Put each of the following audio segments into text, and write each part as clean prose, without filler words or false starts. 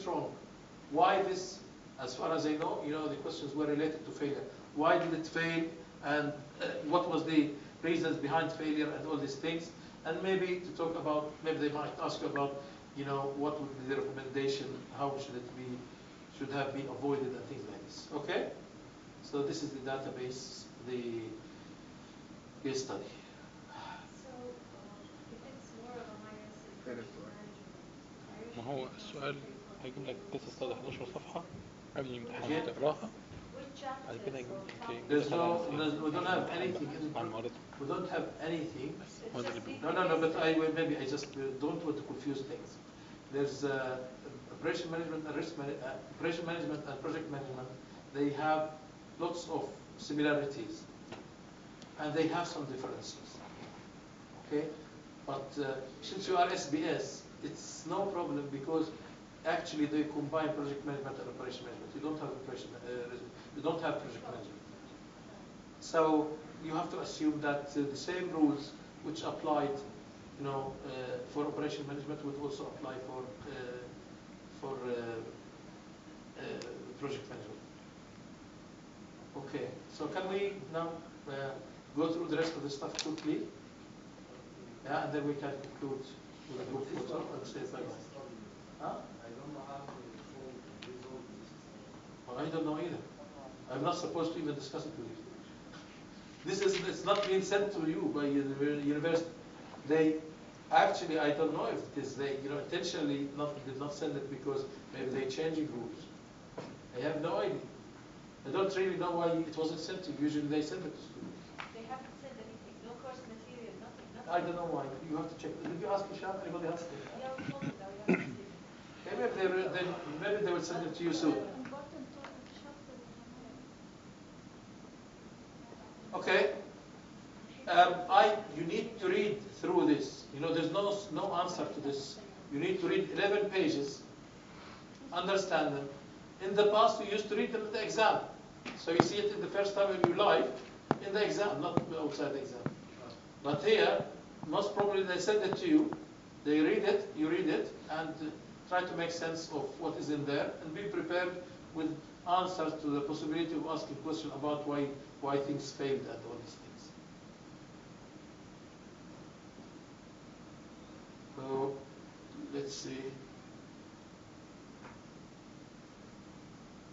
went wrong? Why this? As far as I know, the questions were related to failure. Why did it fail? And what was the reasons behind failure and all these things? And maybe to talk about, maybe they might ask you about, what would be the recommendation? How should it be? Should have been avoided and things like this. Okay? So this is the database, the case study. So if it's more of a higher management, ما هو السؤال هيجيب لك كيس ستادي 11 صفحة قبل الامتحان تقراها بعد كده There's no, we don't have anything. We don't have anything. No, but maybe I just don't want to confuse things. There's operation management and operation management and project management. They have lots of similarities, and they have some differences. Okay, but since you are SBS, it's no problem because actually they combine project management and operation management. You don't have operation, you don't have project management. So you have to assume that the same rules which applied, for operation management would also apply for project management. Okay, so can we now go through the rest of the stuff quickly? Yeah, and then we can conclude with a group photo and say bye-bye. Huh? I don't know how to resolve this. Well, I don't know either. I'm not supposed to even discuss it with you. It's not being sent to you by university. They actually, I don't know if it is they, intentionally did not send it because maybe they're changing rules. I have no idea. I don't really know why it wasn't sent to you. Usually they send it to students. They haven't sent anything. No course material, nothing. I don't know why. You have to check. Did you ask Hisham? Anybody asked him? Yeah, we told them that we haven't received it. Maybe they will send it to you soon. Okay. You need to read through this. There's no answer to this. You need to read 11 pages, understand them. In the past, you used to read them in the exam. So you see it in the first time in your life, in the exam, not outside the exam. But here, most probably they send it to you. They read it, you read it, and try to make sense of what is in there, and be prepared with answers to the possibility of asking questions about why things failed and all these things. So let's see.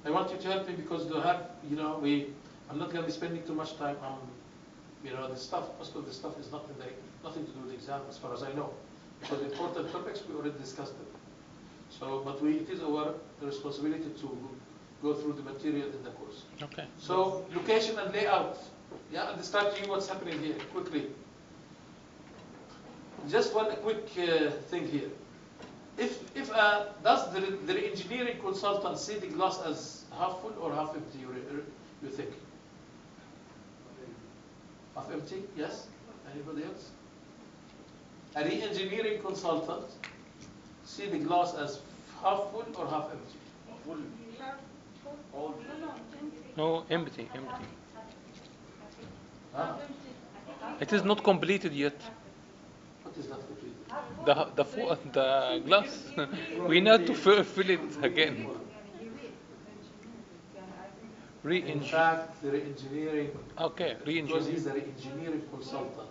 I want you to help me because to have, I'm not going to be spending too much time on, the stuff. Most of the stuff is nothing to do with the exam, as far as I know, because the important topics we already discussed them. So, but it is our responsibility to go through the material in the course. Okay. So, location and layout. Yeah, and describe to you what's happening here quickly. Just one quick thing here. Does the engineering consultant see the glass as half full or half empty? You think? Half empty? Yes. Anybody else? A re-engineering consultant see the glass as half full or half empty? Full. No, empty. Huh? It is not completed yet. What is not completed? The glass. We need to fill it again. In fact, the re-engineering. Okay, Because re-engineering. he's a re-engineering consultant.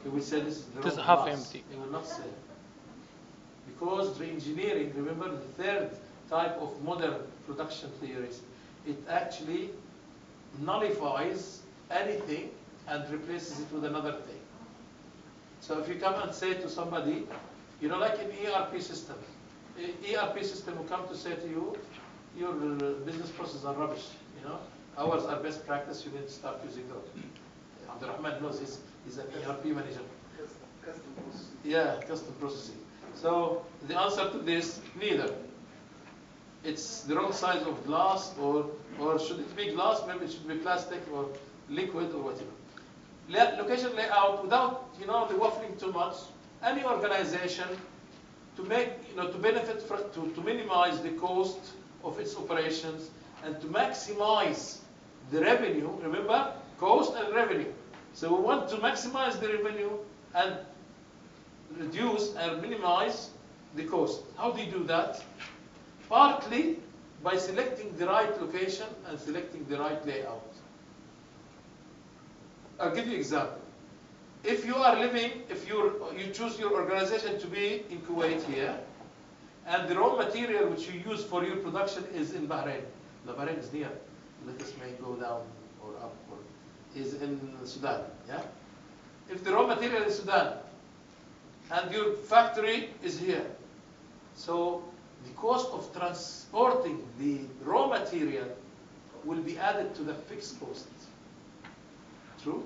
He will say this is the It is wrong half glass. empty. He will not say. Because re-engineering, remember the third type of modern production theories, it actually nullifies anything and replaces it with another thing. So if you come and say to somebody, like in ERP system, ERP system will come to say to you, your business processes are rubbish, ours are best practice, you need to start using those. Abdurrahman knows he's an ERP manager. Custom processing. Yeah, custom processing. So the answer to this, neither. It's the wrong size of glass, or should it be glass, maybe it should be plastic or liquid or whatever. Location layout, without the waffling too much, any organization to make to benefit to minimize the cost of its operations and to maximize the revenue. Remember, cost and revenue. So we want to maximize the revenue and reduce and minimize the cost. How do you do that? Partly by selecting the right location and selecting the right layout. I'll give you an example. If you are living, if you choose your organization to be in Kuwait here, and the raw material which you use for your production is in Bahrain. The Bahrain is near. Let us may go down or up, or is in Sudan. Yeah. If the raw material is Sudan, and your factory is here, so the cost of transporting the raw material will be added to the fixed cost. True?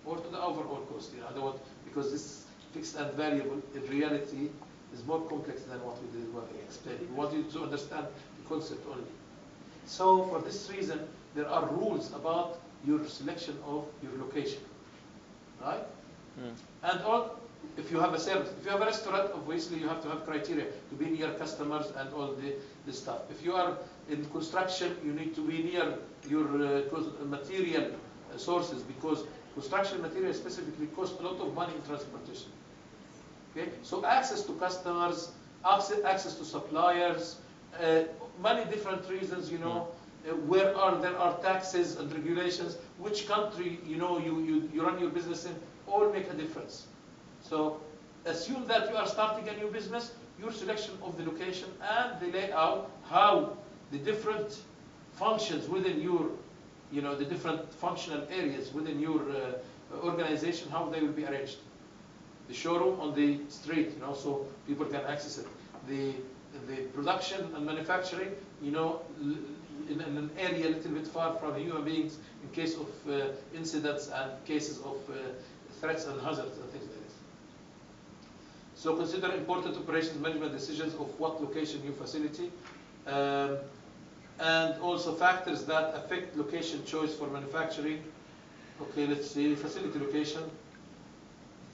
Or to the overall cost. You know, I don't want, because this fixed and variable in reality is more complex than what we did explain. We want you to understand the concept only. So for this reason, there are rules about your selection of your location, right? And all, if you have a service, if you have a restaurant, obviously you have to have criteria to be near customers and all the stuff. If you are in construction, you need to be near your material sources, because construction material specifically costs a lot of money in transportation. Okay, so access to customers, access to suppliers, many different reasons, you know, where there are taxes and regulations, which country, you know, you run your business in, all make a difference. So assume that you are starting a new business, your selection of the location and the layout, how the different functions within your, you know, the different functional areas within your organization, how they will be arranged. The showroom on the street, you know, so people can access it. The production and manufacturing, you know, in an area a little bit far from human beings in case of incidents and cases of threats and hazards and things like this. So consider important operations management decisions of what location new facility, and also factors that affect location choice for manufacturing. Okay, let's see, facility location.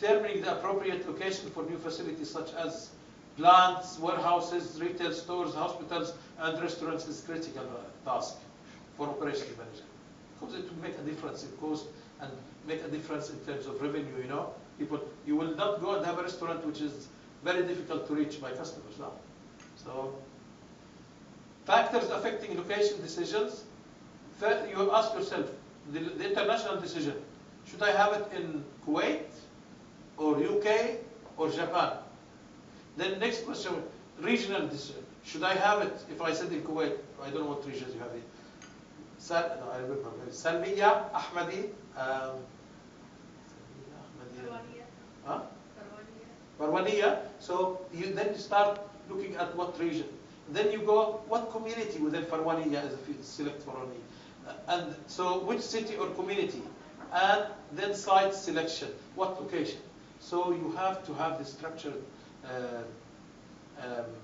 Determining the appropriate location for new facilities such as plants, warehouses, retail stores, hospitals, and restaurants is critical task for operations manager, because it will make a difference in cost and make a difference in terms of revenue. You know, you will not go and have a restaurant which is very difficult to reach by customers now. So, factors affecting location decisions. First, you ask yourself the international decision: should I have it in Kuwait, or UK, or Japan? Then next question, regional decision. Should I have it, if I said in Kuwait, I don't know what regions you have it. No, I remember. Salmiya, Ahmadi, huh? Parwaniya. So then you start looking at what region. Then you go, what community within Parwaniya is if you select Parwaniya. And so which city or community? And then site selection, what location? So you have to have the structured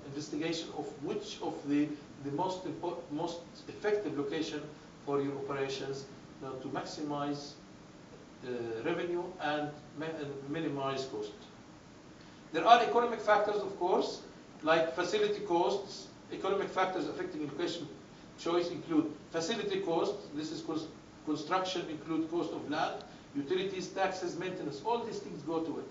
investigation of which of the most effective location for your operations, you know, to maximize revenue and minimize cost. There are economic factors, of course, like facility costs. Economic factors affecting location choice include facility cost. This is construction, include cost of land, utilities, taxes, maintenance. All these things go to it.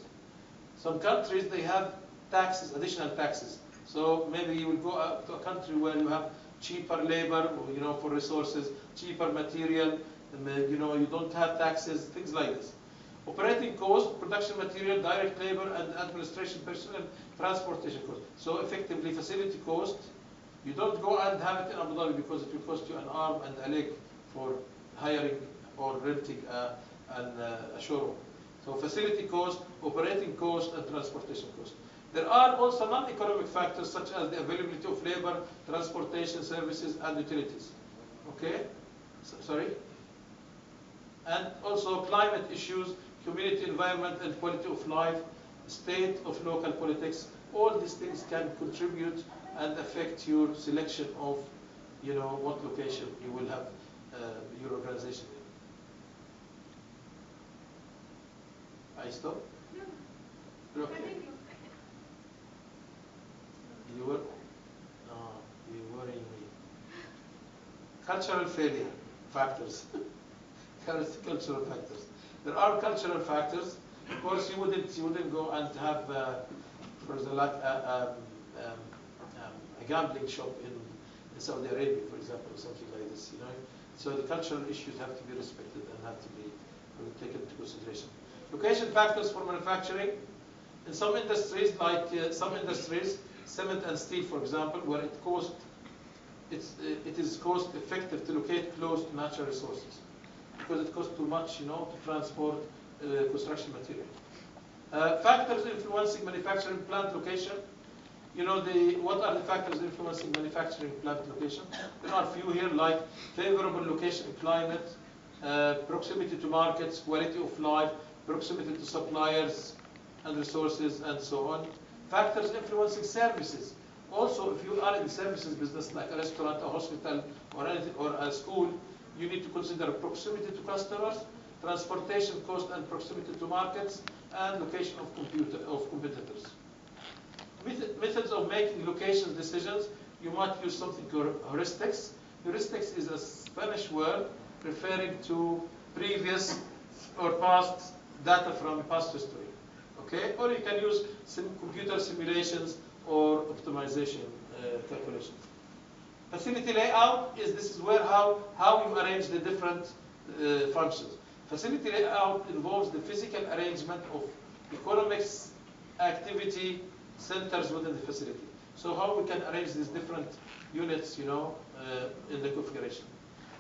Some countries, they have taxes, additional taxes. So maybe you will go out to a country where you have cheaper labor, you know, for resources, cheaper material, you know, you don't have taxes, things like this. Operating cost, production material, direct labor, and administration personnel, transportation cost. So effectively, facility cost, you don't go and have it in Abu Dhabi because it will cost you an arm and a leg for hiring or renting a showroom. So facility cost, operating cost, and transportation cost. There are also non-economic factors such as the availability of labor, transportation services, and utilities. Okay? Sorry? And also climate issues, community environment and quality of life, state of local politics. All these things can contribute and affect your selection of, you know, what location you will have your organization in. I stop? No. Okay. You were? No, you worrying me. Cultural failure factors. Cultural factors. There are cultural factors. Of course, you wouldn't go and have, for example, like a gambling shop in Saudi Arabia, for example, or something like this, you know. So the cultural issues have to be respected and have to be taken into consideration. Location factors for manufacturing. In some industries, like cement and steel, for example, where it is cost effective to locate close to natural resources, because it costs too much, you know, to transport construction material. Factors influencing manufacturing plant location. You know, what are the factors influencing manufacturing plant location? There are a few here, like favorable location, climate, proximity to markets, quality of life, proximity to suppliers and resources, and so on. Factors influencing services. Also, if you are in the services business, like a restaurant, a hospital, or anything, or a school, you need to consider proximity to customers, transportation cost and proximity to markets, and location of competitors. Methods of making location decisions, you might use something called heuristics. Heuristics is a Spanish word referring to previous or past data from past history. Okay? Or you can use computer simulations or optimization calculations. Facility layout this is where how you arrange the different functions. Facility layout involves the physical arrangement of economics activity centers within the facility. So how we can arrange these different units, you know, in the configuration.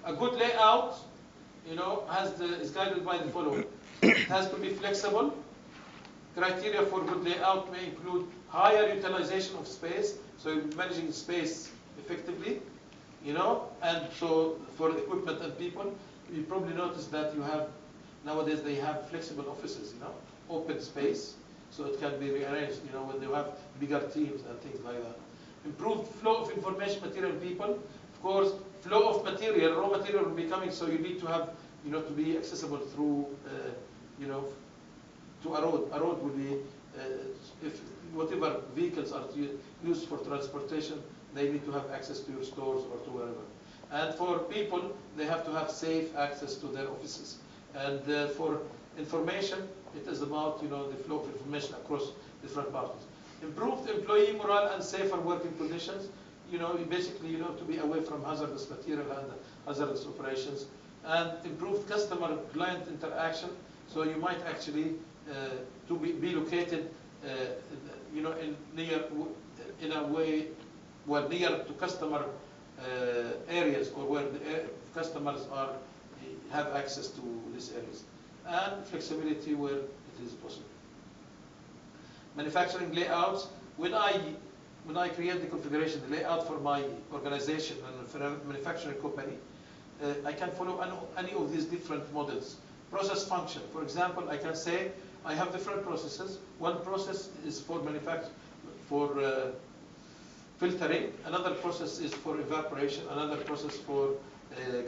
A good layout, you know, is guided by the following. It has to be flexible. Criteria for good layout may include higher utilization of space, so you're managing space effectively, you know, and so for equipment and people, you probably noticed that you have, nowadays they have flexible offices, you know, open space, so it can be rearranged, you know, when you have bigger teams and things like that. Improved flow of information, material, and people. Of course, flow of material, raw material will be coming, so you need to have, you know, to be accessible through, you know, to a road. A road will be, if whatever vehicles are used for transportation, they need to have access to your stores or to wherever. And for people, they have to have safe access to their offices. And for information, it is about, you know, the flow of information across different parties. Improved employee morale and safer working conditions. You know, basically, you know, to be away from hazardous material and hazardous operations. And improved customer-client interaction. So you might actually to be located, you know, in a way, well, near to customer areas, or where the customers have access to these areas, and flexibility where it is possible. Manufacturing layouts. When I create the configuration, the layout for my organization and for a manufacturing company, I can follow any of these different models. Process function. For example, I can say I have different processes. One process is for filtering. Another process is for evaporation. Another process for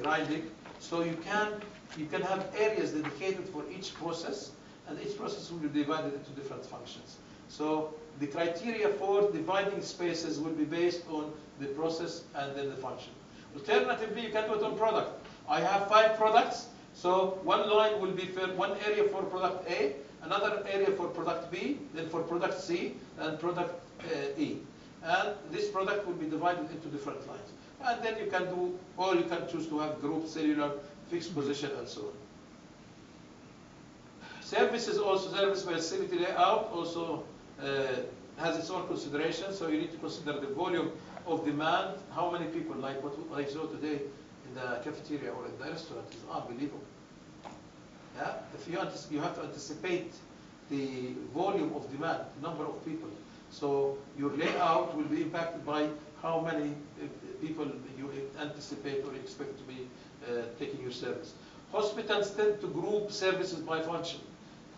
grinding. So you can have areas dedicated for each process, and each process will be divided into different functions. So the criteria for dividing spaces will be based on the process and then the function. Alternatively, you can do it on product. I have 5 products, so one line will be for one area for product A, another area for product B, then for product C, and product E. And this product will be divided into different lines. And then you can do, or you can choose to have group, cellular, fixed position, and so on. Services also, service facility layout also has its own consideration. So you need to consider the volume of demand, how many people, like what I saw today in the cafeteria or in the restaurant, is unbelievable. Yeah, if you have to anticipate the volume of demand, number of people. So your layout will be impacted by how many people you anticipate or expect to be taking your service. Hospitals tend to group services by function.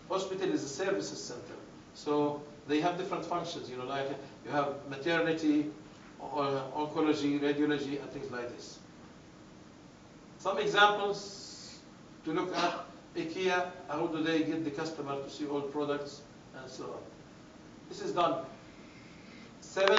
Hospital is a services center, so they have different functions. You know, like you have maternity, oncology, radiology, and things like this. Some examples to look at: IKEA. How do they get the customer to see all products and so on? This is done. 7